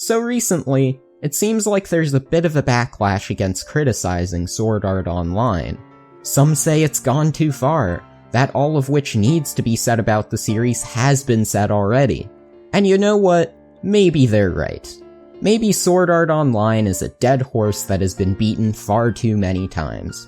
So recently, it seems like there's a bit of a backlash against criticizing Sword Art Online. Some say it's gone too far, that all of which needs to be said about the series has been said already. And you know what? Maybe they're right. Maybe Sword Art Online is a dead horse that has been beaten far too many times.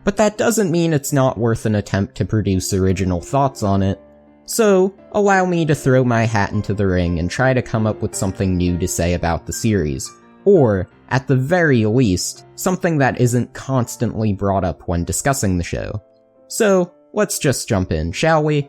But that doesn't mean it's not worth an attempt to produce original thoughts on it. So, allow me to throw my hat into the ring and try to come up with something new to say about the series. Or, at the very least, something that isn't constantly brought up when discussing the show. So, let's just jump in, shall we?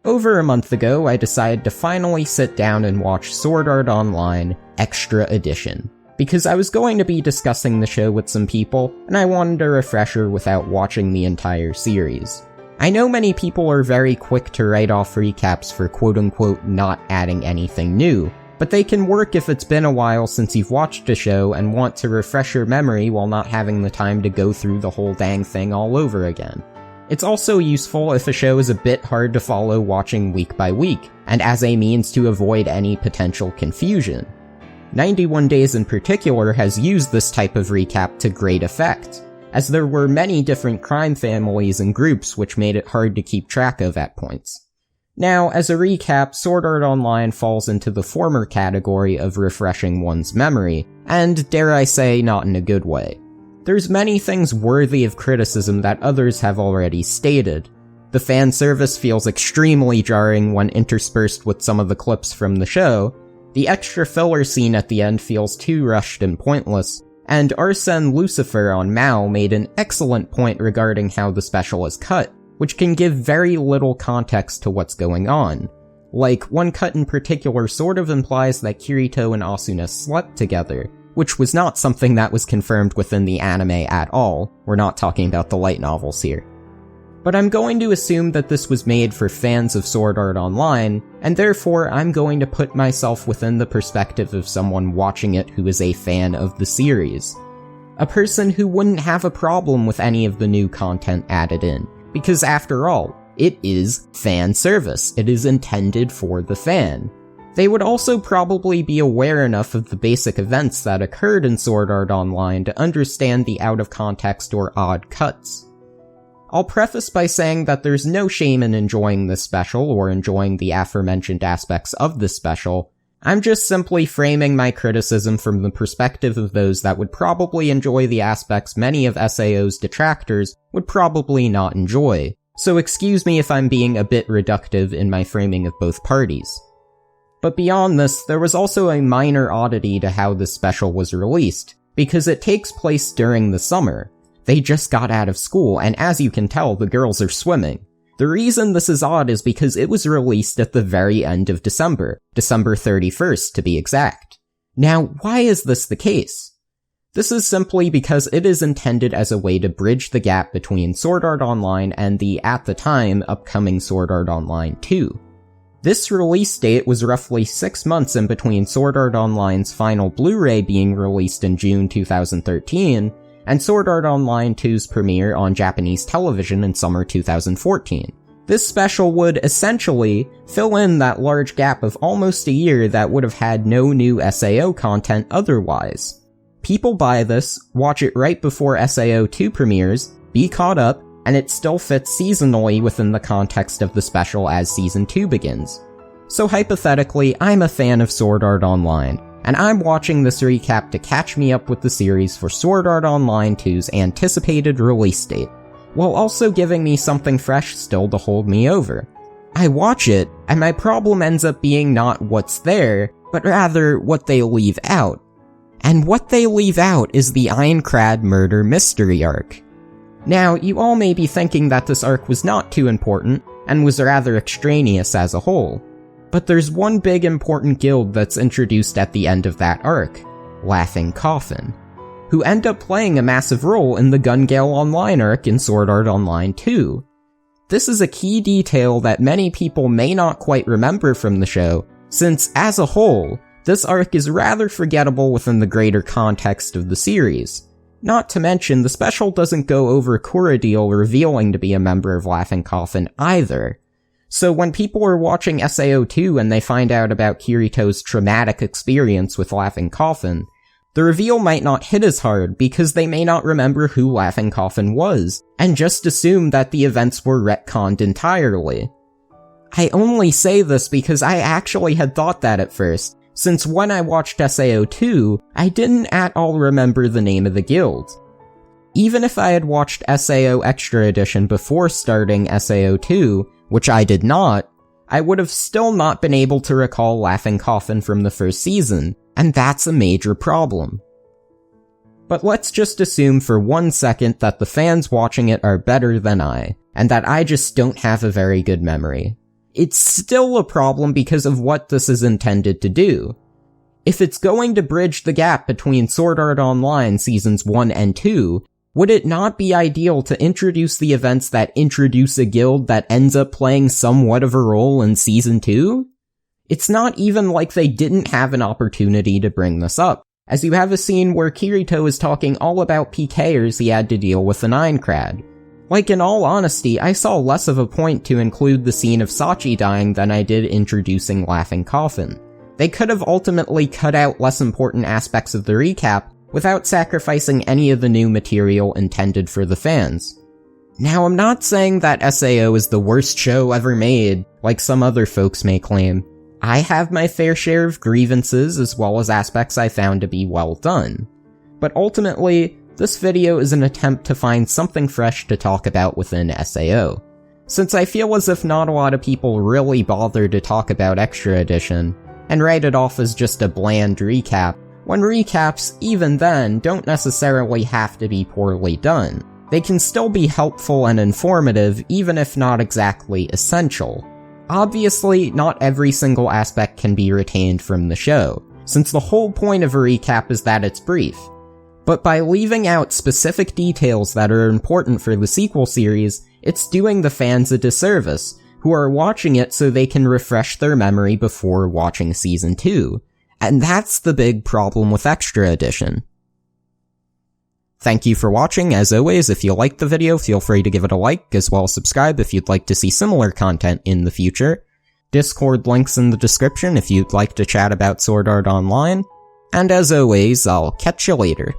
Over a month ago, I decided to finally sit down and watch Sword Art Online Extra Edition, because I was going to be discussing the show with some people, and I wanted a refresher without watching the entire series. I know many people are very quick to write off recaps for quote-unquote not adding anything new, but they can work if it's been a while since you've watched a show and want to refresh your memory while not having the time to go through the whole dang thing all over again. It's also useful if a show is a bit hard to follow watching week by week, and as a means to avoid any potential confusion. 91 Days in particular has used this type of recap to great effect, as there were many different crime families and groups which made it hard to keep track of at points. Now, as a recap, Sword Art Online falls into the former category of refreshing one's memory, and dare I say, not in a good way. There's many things worthy of criticism that others have already stated. The fan service feels extremely jarring when interspersed with some of the clips from the show, the extra filler scene at the end feels too rushed and pointless, and Arsène Lucifer on Mao made an excellent point regarding how the special is cut, which can give very little context to what's going on. Like, one cut in particular sort of implies that Kirito and Asuna slept together, which was not something that was confirmed within the anime at all. We're not talking about the light novels here. But I'm going to assume that this was made for fans of Sword Art Online, and therefore I'm going to put myself within the perspective of someone watching it who is a fan of the series. A person who wouldn't have a problem with any of the new content added in, because after all, it is fan service. It is intended for the fan. They would also probably be aware enough of the basic events that occurred in Sword Art Online to understand the out-of-context or odd cuts. I'll preface by saying that there's no shame in enjoying this special or enjoying the aforementioned aspects of this special. I'm just simply framing my criticism from the perspective of those that would probably enjoy the aspects many of SAO's detractors would probably not enjoy, so excuse me if I'm being a bit reductive in my framing of both parties. But beyond this, there was also a minor oddity to how this special was released, because it takes place during the summer. They just got out of school, and as you can tell, the girls are swimming. The reason this is odd is because it was released at the very end of December 31st to be exact. Now, why is this the case? This is simply because it is intended as a way to bridge the gap between Sword Art Online and the, at the time, upcoming Sword Art Online 2. This release date was roughly 6 months in between Sword Art Online's final Blu-ray being released in June 2013, and Sword Art Online 2's premiere on Japanese television in summer 2014. This special would, essentially, fill in that large gap of almost a year that would have had no new SAO content otherwise. People buy this, watch it right before SAO 2 premieres, be caught up, and it still fits seasonally within the context of the special as Season 2 begins. So hypothetically, I'm a fan of Sword Art Online, and I'm watching this recap to catch me up with the series for Sword Art Online 2's anticipated release date, while also giving me something fresh still to hold me over. I watch it, and my problem ends up being not what's there, but rather what they leave out. And what they leave out is the Aincrad murder mystery arc. Now, you all may be thinking that this arc was not too important, and was rather extraneous as a whole. But there's one big important guild that's introduced at the end of that arc, Laughing Coffin, who end up playing a massive role in the Gun Gale Online arc in Sword Art Online 2. This is a key detail that many people may not quite remember from the show, since, as a whole, this arc is rather forgettable within the greater context of the series. Not to mention, the special doesn't go over Kuradiel revealing to be a member of Laughing Coffin either. So when people are watching SAO 2 and they find out about Kirito's traumatic experience with Laughing Coffin, the reveal might not hit as hard because they may not remember who Laughing Coffin was, and just assume that the events were retconned entirely. I only say this because I actually had thought that at first, since when I watched SAO 2, I didn't at all remember the name of the guild. Even if I had watched SAO Extra Edition before starting SAO 2, which I did not, I would have still not been able to recall Laughing Coffin from the first season, and that's a major problem. But let's just assume for 1 second that the fans watching it are better than I, and that I just don't have a very good memory. It's still a problem because of what this is intended to do. If it's going to bridge the gap between Sword Art Online Seasons 1 and 2, would it not be ideal to introduce the events that introduce a guild that ends up playing somewhat of a role in Season 2? It's not even like they didn't have an opportunity to bring this up, as you have a scene where Kirito is talking all about PKers he had to deal with the 9crad. Like, in all honesty, I saw less of a point to include the scene of Sachi dying than I did introducing Laughing Coffin. They could have ultimately cut out less important aspects of the recap without sacrificing any of the new material intended for the fans. Now, I'm not saying that SAO is the worst show ever made, like some other folks may claim. I have my fair share of grievances as well as aspects I found to be well done. But ultimately, this video is an attempt to find something fresh to talk about within SAO. Since I feel as if not a lot of people really bothered to talk about Extra Edition, and write it off as just a bland recap, when recaps, even then, don't necessarily have to be poorly done. They can still be helpful and informative, even if not exactly essential. Obviously, not every single aspect can be retained from the show, since the whole point of a recap is that it's brief. But by leaving out specific details that are important for the sequel series, it's doing the fans a disservice, who are watching it so they can refresh their memory before watching Season 2. And that's the big problem with Extra Edition. Thank you for watching. As always, if you liked the video, feel free to give it a like, as well as subscribe if you'd like to see similar content in the future. Discord links in the description if you'd like to chat about Sword Art Online. And as always, I'll catch you later.